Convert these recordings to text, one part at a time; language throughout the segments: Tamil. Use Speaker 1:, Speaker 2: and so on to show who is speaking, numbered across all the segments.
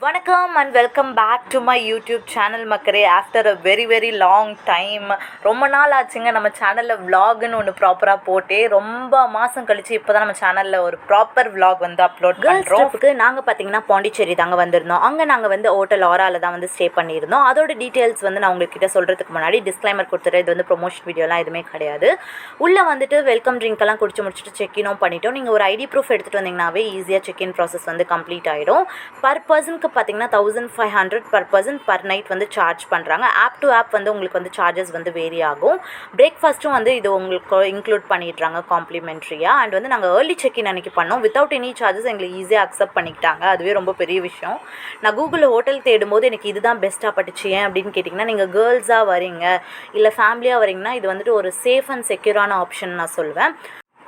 Speaker 1: வணக்கம் and welcome back to my YouTube channel மக்களே. After a very long time, ரொம்ப நாள் ஆச்சுங்க நம்ம சேனலில் விலாக்னு ஒன்று ப்ராப்பராக போட்டே. ரொம்ப மாதம் கழிச்சு இப்போ தான் நம்ம சேனலில் ஒரு ப்ராப்பர் விலாக் வந்து அப்லோட் பண்ணுறோம். நாங்கள் பார்த்தீங்கன்னா பாண்டிச்சேரி தாங்க வந்திருந்தோம். அங்கே நாங்கள் வந்து ஹோட்டல் ஆராவில் தான் வந்து ஸ்டே பண்ணியிருந்தோம். அதோட டீட்டெயில்ஸ் வந்து நான் உங்கள்கிட்ட சொல்கிறதுக்கு முன்னாடி டிஸ்க்ளைமர் கொடுத்துறேன். இது வந்து ப்ரொமோஷன் வீடியோலாம் எதுவுமே கிடையாது. உள்ளே வந்துட்டு வெல்கம் ட்ரிங்க்கெல்லாம் குடிச்சு முடிச்சுட்டு செக்இனும் பண்ணிட்டோம். நீங்கள் ஒரு ஐடி ப்ரூஃப் எடுத்துகிட்டு வந்தீங்கன்னாவே ஈஸியாக செக்இன் ப்ராசஸ் வந்து கம்ப்ளீட் ஆகிடும். பர் பர்சனுக்கு பார்த்தீங்கன்னா 1500 பர் பர்சன் பர் நைட் வந்து சார்ஜ் பண்ணுறாங்க. ஆப் டு ஆப் வந்து உங்களுக்கு வந்து சார்ஜஸ் வந்து வேரி ஆகும். பிரேக்ஃபாஸ்ட்டும் வந்து இது உங்களுக்கு இன்க்ளூட் பண்ணிடுறாங்க காம்ப்ளிமெண்ட்ரியாக. அண்ட் வந்து நாங்கள் ஏர்லி செக்இன் அன்றைக்கி பண்ணோம். வித்தவுட் எனி சார்ஜஸ் எங்களுக்கு ஈஸியாக அக்செப்ட் பண்ணிக்கிட்டாங்க. அதுவே ரொம்ப பெரிய விஷயம். நான் கூகுளில் ஹோட்டல் தேடும்போது எனக்கு இதுதான் பெஸ்ட்டாக பட்டுச்சு. ஏன் அப்படின்னு கேட்டிங்கன்னா, நீங்கள் கேர்ள்ஸாக வரீங்க இல்லை ஃபேமிலியாக வரீங்கன்னா இது வந்துட்டு ஒரு சேஃப் அண்ட் செக்யூரான ஆப்ஷன் நான் சொல்லுவேன்.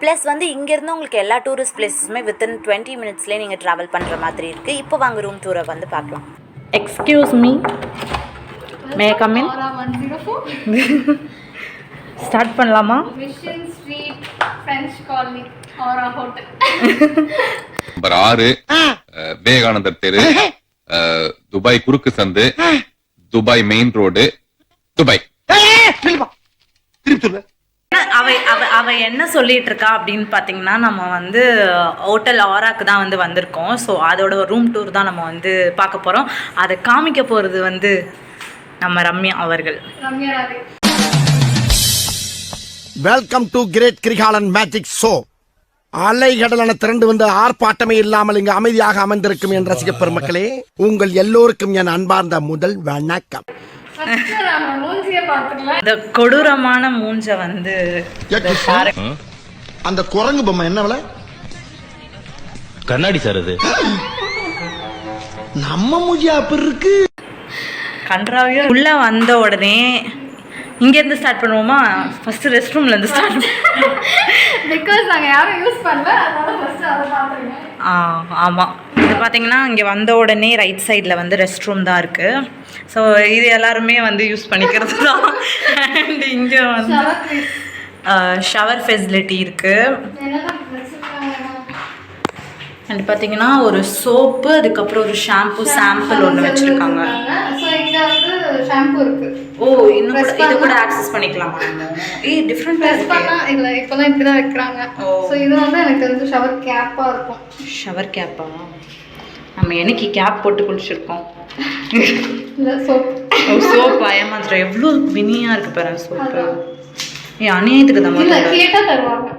Speaker 1: ப்ளஸ் வந்து இங்கேருந்து உங்களுக்கு எல்லா டூரிஸ்ட் பிளேஸஸுமே வித்தின் 20 மினிட்ஸ்லேயே நீங்கள் ட்ராவல் பண்ணுற மாதிரி இருக்குது. இப்போ வாங்க ரூம் டூரை வந்து பார்க்கலாம். Excuse me, may come in? Start பண்ணலாமா?
Speaker 2: மிஷன் ஸ்ட்ரீட் ஃப்ரெஞ்ச் காலனி ஆரா ஹோட்டல்
Speaker 3: நம்பர் 6 விவேகானந்தர் தெரு, துபாய் குறுக்கு சந்து, துபாய் மெயின் ரோடு, துபாய்.
Speaker 1: அவ என்ன சொல்லிட்டு இருக்கா அப்படின்னு பார்த்தீங்கன்னா, நம்ம வந்து ஹோட்டல் ஆராக்கு தான் வந்து வந்திருக்கோம். ஸோ அதோட ரூம் டூர் தான் நம்ம வந்து பார்க்க போகிறோம். அதை காமிக்க போகிறது வந்து நம்ம ரம்யா அவர்கள்.
Speaker 4: Welcome to great Kirikalan magic show. அலைகடலான திரண்டு வந்து ஆர்ப்பாட்டமே இல்லாமல் இங்கு அமைதியாக அமர்ந்திருக்கும் என் ரசிக பெருமக்களே, உங்கள் எல்லோருக்கும் என் அன்பார்ந்த முதல் வணக்கம்.
Speaker 1: இந்த கொடூரமான மூஞ்ச வந்து
Speaker 4: அந்த குரங்கு பொம்மை என்ன விலை?
Speaker 5: கண்ணாடி சார், அது
Speaker 4: நம்ம மூஞ்சி அப்படி இருக்கு.
Speaker 1: கன்றாவியா உள்ள வந்த உடனே இங்க இருந்து ஸ்டார்ட் பண்ணுவோமா? ஃபர்ஸ்ட் ரெஸ்ட் ரூம்ல இருந்து ஸ்டார்ட்.
Speaker 2: பிகாஸ் நாங்க யாரும் யூஸ் பண்ணல, அதனால ஃபர்ஸ்ட் அத பாத்துறீங்க.
Speaker 1: ஆமாம், இது பார்த்தீங்கன்னா இங்கே வந்த உடனே ரைட் சைடில் வந்து ரெஸ்ட் ரூம் தான் இருக்குது. ஸோ இது எல்லாருமே வந்து யூஸ் பண்ணிக்கிறது தான். அண்ட் இங்கே வந்து ஷவர் ஃபெசிலிட்டி இருக்குது. அண்ட் பார்த்தீங்கன்னா ஒரு சோப்பு, அதுக்கப்புறம் ஒரு ஷாம்பு சாம்பிள் ஒன்று வச்சுருக்காங்க.
Speaker 2: ஷாம்பு இருக்கு.
Speaker 1: ஓ, இன்னும் இது கூட ஆக்சஸ் பண்ணிக்கலாமா? டிஃப்ரெண்ட்டாக இருக்கு.
Speaker 2: இல்லை, இப்போதான் இப்படி தான் வைக்கிறாங்க. ஸோ இது வந்து எனக்கு தெரிஞ்சு ஷவர் கேப்பாக இருக்கும்.
Speaker 1: ஷவர் கேப்பா? நம்ம என்னைக்கு கேப் போட்டு குளிச்சிருக்கோம்?
Speaker 2: இல்லை, சோப்.
Speaker 1: சோப்பா? ஏமாத்துறோம். எவ்வளோ வினியாக இருக்குது பாரு சோப்பு. அநியாயத்துக்கு தான்
Speaker 2: இல்லை, கேட்டால் தருவாங்க.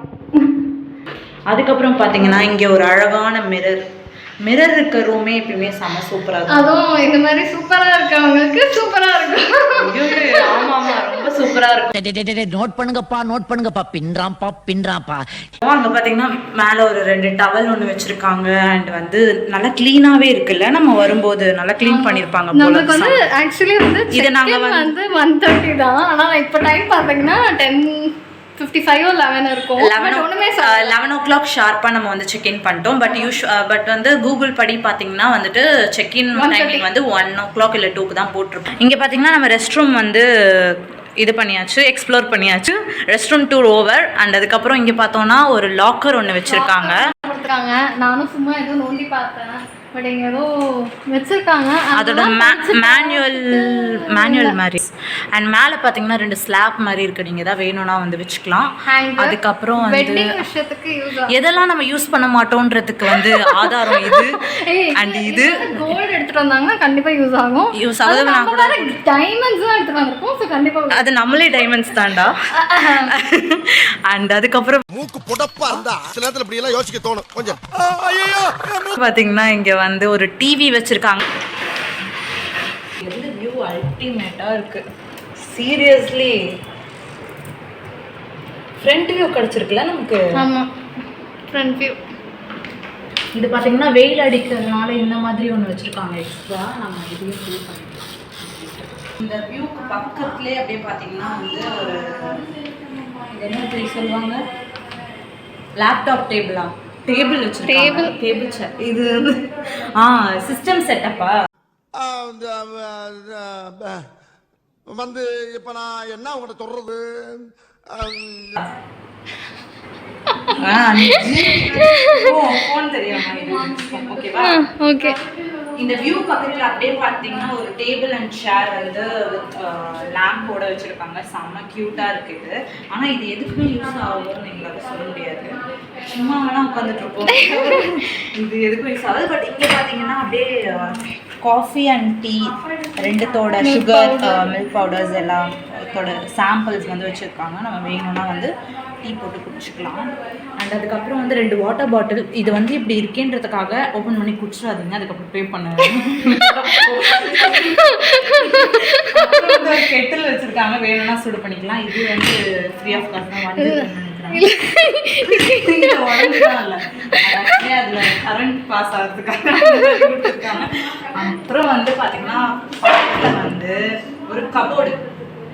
Speaker 1: அதுக்கப்புறம் பார்த்தீங்கன்னா இங்கே ஒரு அழகான மிரர் இருக்க ரூமே எப்பயுமே செம சூப்பராக இருக்கும்.
Speaker 2: அதுவும் இந்த மாதிரி சூப்பராக இருக்கவங்களுக்கு சூப்பராக இருக்கும்.
Speaker 1: ஆமாம், ரொம்ப சூப்பராக இருக்கும்.
Speaker 6: நோட் பண்ணுங்கப்பா பின்றாம்பா.
Speaker 1: அங்கே பார்த்தீங்கன்னா மேலே ஒரு 2 டவல் ஒன்று வச்சுருக்காங்க. அண்ட் வந்து நல்லா க்ளீனாகவே இருக்குல்ல, நம்ம வரும்போது நல்லா க்ளீன் பண்ணியிருப்பாங்க.
Speaker 2: நம்மளுக்கு வந்து ஆக்சுவலி வந்து இது நாங்கள் வந்து 1:30 தான். ஆனால் இப்போ டைம் பார்த்தீங்கன்னா 10:55 or 11 இருக்கும்.
Speaker 1: 11 o'clock ஷார்ப்பாக நம்ம வந்து செக்இன் பண்ணிட்டோம். பட் வந்து கூகுள் படி பார்த்தீங்கன்னா வந்துட்டு செக்இன் டைமிங் வந்து 1 o'clock இல்லை 2க்கு தான் போட்டிருப்போம். இங்கே பார்த்தீங்கன்னா நம்ம ரெஸ்ட் ரூம் வந்து இது பண்ணியாச்சு, எக்ஸ்ப்ளோர் பண்ணியாச்சு. Rest room tour over. And அதுக்கப்புறம் இங்கே பார்த்தோன்னா ஒரு லாக்கர் ஒன்று வச்சுருக்காங்க.
Speaker 2: நானும் சும்மா ஏதோ நோண்டி பார்த்தேன், பட் இங்கே ஏதோ வச்சுருக்காங்க.
Speaker 1: அதோட மேனுவல் மாதிரி. அண்ட் மேலே பார்த்தீங்கன்னா 2 ஸ்லாப் மாதிரி இருக்குது. நீங்கள் எதாவது வேணும்னா வந்து வச்சுக்கலாம். அதுக்கப்புறம் வந்து எதெல்லாம் நம்ம யூஸ் பண்ண மாட்டோன்றதுக்கு வந்து ஆதாரம் இது. அண்ட் இது
Speaker 2: கோல்டு எடுத்துகிட்டு வந்தாங்க, கண்டிப்பாக யூஸ் ஆகும்.
Speaker 1: யூஸ் ஆகுது. நான் கூட
Speaker 2: டைமண்ட்ஸ் தான் எடுத்துகிட்டு வந்திருக்கோம். ஸோ கண்டிப்பாக
Speaker 1: அது நம்மளே டைமண்ட்ஸ் தான்டா. அண்ட் அதுக்கப்புறம்
Speaker 4: மூக்கு புடப்பா இருந்தா சில நேரத்துல இப்படி எல்லாம் யோசிக்க தோணும் கொஞ்சம்.
Speaker 1: பார்த்தீங்கன்னா இங்கே வந்து ஒரு டிவி வச்சுருக்காங்க. எவ்வளோ வியூ அல்டிமேட்டாக இருக்குது. சீரியஸ்லி ஃப்ரண்ட் வியூ கிடச்சிருக்குல்ல நமக்கு.
Speaker 2: ஆமாம், ஃப்ரண்ட் வியூ.
Speaker 1: இது பார்த்தீங்கன்னா வெயில் அடிக்கிறதுனால இந்த மாதிரி ஒன்று வச்சுருக்காங்க எக்ஸ்ட்ரா. நம்ம இதையும் ஃபீல் பண்ணிக்கலாம். இந்த வியூக்கு பக்கத்துலேயே அப்படியே பார்த்தீங்கன்னா வந்து ஒரு என்ன சொல்லுவாங்க, லேப்டாப் டேபிள் வச்சுருக்காங்க. Table chair. இது வந்து சிஸ்டம் செட்டப்பா
Speaker 4: வந்து இப்ப நான் என்ன உங்கள்கிட்ட சொல்றது?
Speaker 1: ஃபோன் தெரியுமா? ஓகேவா?
Speaker 2: ஓகே.
Speaker 1: இந்த வியூ பக்கத்தில் அப்படியே பார்த்தீங்கன்னா ஒரு டேபிள் அண்ட் சேர் வந்து லேம்போட வச்சுருக்காங்க. செம்ம க்யூட்டாக இருக்குது. ஆனால் இது எதுக்குமே யூஸ் ஆகும்னு எங்களால் சொல்ல முடியாது. சும்மா வேணால் உட்காந்துட்டு இருப்போம். இது எதுக்கும் யூஸ் ஆகுது. பட் இங்கே பார்த்தீங்கன்னா அப்படியே காஃபி அண்ட் டீ ரெண்டுத்தோட சுகர் மில்க் பவுடர்ஸ் எல்லாத்தோட சாம்பிள்ஸ் வந்து வச்சுருக்காங்க. நம்ம வேணும்னா வந்து டீ போட்டு குடிச்சிக்கலாம். அண்ட் அதுக்கப்புறம் வந்து 2 வாட்டர் பாட்டில். இது வந்து இப்படி இருக்கேன்றதுக்காக ஓப்பன் பண்ணி குடிச்சிடாதீங்க, அதுக்கப்புறம் பே பண்ணுங்க. ஒரு கெட்டில் வச்சுருக்காங்க, வேணும்னா சூடு பண்ணிக்கலாம். இது வந்து ஃப்ரீ ஆஃப் காஸ்ட் தான் வந்து அதுல கரண்ட் பாஸ் ஆகிறதுக்காக கொடுத்துருக்காங்க. அப்புறம் வந்து பாத்தீங்கன்னா வந்து ஒரு கபோர்டு.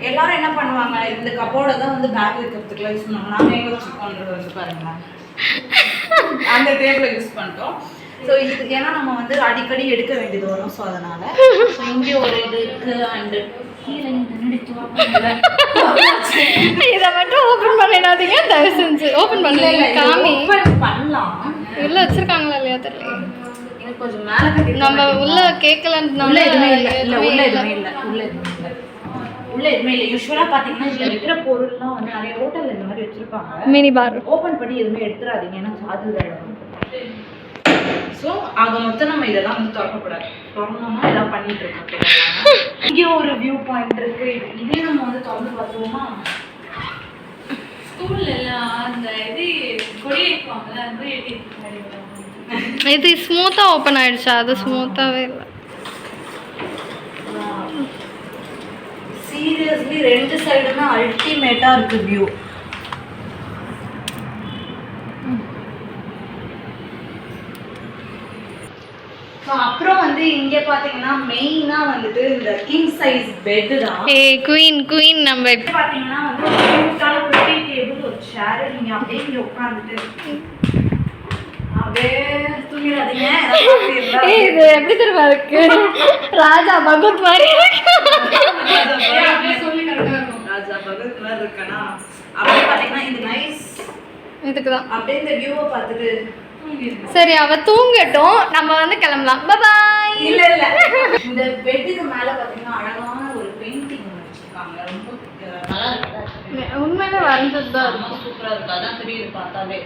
Speaker 1: எல்லாரும் என்ன பண்ணுவாங்க, இந்த கபோர்டை தான் வந்து பேக் வைக்கிறதுக்குலாம் யூஸ் பண்ணுவாங்க. நாங்கள் எங்கே வச்சுருக்கோன்றது வந்து பாருங்களேன், அந்த டேபிளை யூஸ் பண்ணிட்டோம். ஸோ இது ஏன்னா நம்ம வந்து அடிக்கடி எடுக்க வேண்டியது வரும். ஸோ அதனால இங்கே ஒரு இது இருக்கு. அண்டு
Speaker 2: இதை மட்டும் ஓப்பன் பண்ணிடாதீங்க தயவு செஞ்சு. ஓப்பன் பண்ணல காமி
Speaker 1: பண்ணலாம்.
Speaker 2: உள்ள வச்சிருக்காங்களா இல்லையா தெரியல.
Speaker 1: எனக்கு கொஞ்சம் மேலே கட்டி
Speaker 2: நம்ம உள்ள கேட்கல.
Speaker 1: உள்ள எதுவுமே இல்லை. உள்ள எதுவுமே இல்லை. உள்ள எதுவுமே இல்லை. யூஸ்வலாக பார்த்தீங்கன்னா இதில் வைக்கிற பொருள்லாம் வந்து நிறைய ஹோட்டலில் இந்த மாதிரி வச்சுருப்பாங்க.
Speaker 2: மினி பார்
Speaker 1: ஓப்பன் பண்ணி எதுவுமே எடுத்துடாதீங்க, ஏன்னா சார்ஜஸ் ஆகிடும். ஸோ ஆக மொத்தம் நம்ம இதெல்லாம் வந்து திறக்கக்கூடாது. திறந்தோம்னா எல்லாம் பண்ணிட்டு இருக்கோம். இங்கே ஒரு வியூ பாயிண்ட் இருக்கு. இதே நம்ம வந்து திறந்து பார்த்துவோமா?
Speaker 2: ஸ்கூல்ல எல்லாம் அந்த இது கொடி வைப்பாங்கல, அது இது ஸ்மூத்தா ஓபன் ஆயிடுச்சு. அது ஸ்மூத்தாவே இல்ல.
Speaker 1: சீரியஸ்லி 2 சைடுமே அல்டிமேட்டா இருக்கு வியூ. அப்புறம் வந்து இங்க பாத்தீங்கன்னா மெயினா வந்துட்டு இந்த கிங் சைஸ் பெட் தான்.
Speaker 2: குயின் நம்ம
Speaker 1: பாத்தீங்கன்னா வந்து ஒரு கியூட்டான குட்டி டேபிள், ஒரு சேர். நீங்க அப்படியே இங்க உட்கார்ந்துட்டு அப்படியே தூங்கிடாதீங்க.
Speaker 2: இது எப்படி தெரியுமா இருக்கு, ராஜா பகத் மாதிரி.
Speaker 1: ராஜா பகத் மாதிரி இருக்கனா அப்படியே பாத்தீங்கன்னா இந்த நைஸ்
Speaker 2: இதுக்குதான்
Speaker 1: அப்படியே இந்த வியூவை பார்த்துட்டு
Speaker 2: சரி அவ தூங்கட்டும், நம்ம வந்து கிளம்பலாம். பாய்.
Speaker 1: இல்ல இந்த பெட்டுக்கு மேல பாத்தீங்கன்னா அழகான ஒரு பெயிண்டிங் வச்சிருக்காங்க. ரொம்ப நல்லா இருக்கு.
Speaker 2: உண்மையிலே வரைஞ்சதுதான்
Speaker 1: ரொம்ப சூப்பரா இருக்கு. அதான் தெரியுது பார்த்தாவே.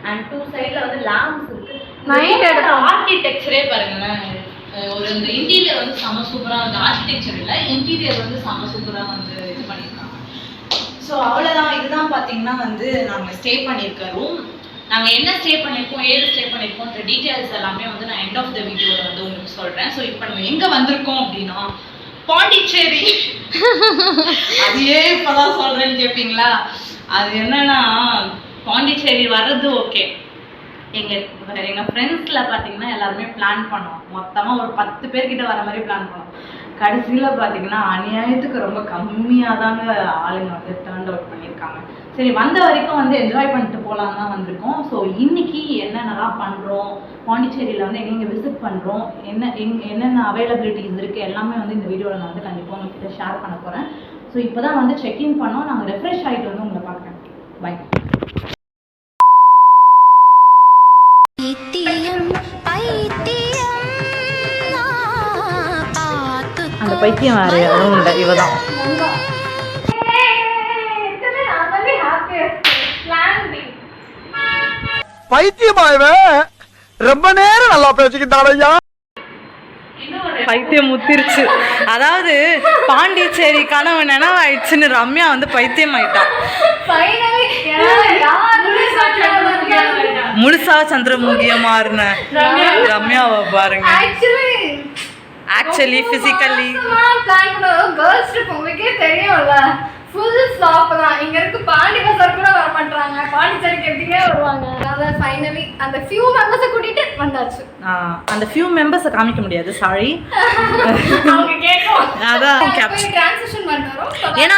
Speaker 1: அண்ட் 2 சைடுல வந்து லேம்ப்ஸ் இருக்கு.
Speaker 2: நைட் எடுத்த
Speaker 1: ஆர்கிடெக்சரே பாருங்களேன். ஒரு இந்த இன்டீரியர் வந்து செம சூப்பரா வந்து ஆர்கிடெக்சர் இல்ல, இன்டீரியர் வந்து செம சூப்பரா வந்து இது பண்ணிருக்காங்க. ஸோ அவ்வளவுதான். இதுதான் பாத்தீங்கன்னா வந்து நாங்க ஸ்டே பண்ணிருக்க ரூம். நாங்கள் என்ன ஸ்டே பண்ணியிருக்கோம், ஏது ஸ்டே பண்ணியிருக்கோம், டீட்டெயில்ஸ் எல்லாமே வந்து நான் எண்ட் ஆஃப் த வீடியோவில் வந்து உங்களுக்கு சொல்கிறேன். ஸோ இப்போ நம்ம எங்கே வந்திருக்கோம் அப்படின்னா பாண்டிச்சேரி. அது ஏன் இப்போதான் சொல்கிறேன்னு கேட்பீங்களா? அது என்னன்னா பாண்டிச்சேரி வர்றது ஓகே. எங்கள் ஃப்ரெண்ட்ஸில் பார்த்தீங்கன்னா எல்லாருமே பிளான் பண்ணோம். மொத்தமாக ஒரு 10 பேர்கிட்ட வர மாதிரி பிளான் பண்ணோம். கடைசியில் பார்த்தீங்கன்னா அநியாயத்துக்கு ரொம்ப கம்மியாக தாங்க ஆளுங்க வந்து டர்ன் அவுட் பண்ணியிருக்காங்க. சரி, வந்த வரைக்கும் வந்து என்ஜாய் பண்ணிட்டு போகலான்னு தான் வந்திருக்கோம். ஸோ இன்னைக்கு என்னென்னலாம் பண்ணுறோம், பாண்டிச்சேரியில் வந்து எங்கெங்கே விசிட் பண்ணுறோம், என்னென்ன அவைலபிலிட்டிஸ் இருக்குது எல்லாமே வந்து இந்த வீடியோவில் நான் வந்து கண்டிப்பாக உங்கள்கிட்ட ஷேர் பண்ண போகிறேன். ஸோ இப்போ தான் வந்து செக்இன் பண்ணோம். நாங்கள் ரெஃப்ரெஷ் ஆகிட்டு வந்து உங்களை பார்க்குறேன். பை. அந்த பைத்தியம் வேறு யாரும் இல்லை, இவ தான்.
Speaker 4: பைத்தியமாயவே ரொம்ப நேரம் நல்லா பேசிக்கிட்டாரையா.
Speaker 1: பைத்தியம் முத்திருச்சு. அதாவது பாண்டிச்சேரி கனவு நினைவாயிடுச்சுன்னு ரம்யா வந்து பைத்தியம் ஆயிட்டான். முழுசா சந்திரமுகிய மாறின ரம்யாவை பாருங்க. ஆக்சுவலி பிசிக்கலி
Speaker 2: கேர்ள்ஸ் ட்ரிப் உங்களுக்கே தெரியும்ல, ஃபுல் ஸ்டாப் தான். இங்க இருக்கு பாண்டி பசார் கூட வர மாட்டாங்க. பாண்டிச்சேரிக்கு எப்படிங்க வருவாங்க? அதாவது ஃபைனலி அந்த ஃபியூ மெம்பர்ஸை கூட்டிட்டு வந்தாச்சு.
Speaker 1: அந்த ஃபியூ மெம்பர்ஸை காமிக்க முடியாது, சாரி.
Speaker 2: அவங்க கேட்கும்.
Speaker 1: அதான்
Speaker 2: ட்ரான்சிஷன் பண்ணுறோம்.
Speaker 1: ஏன்னா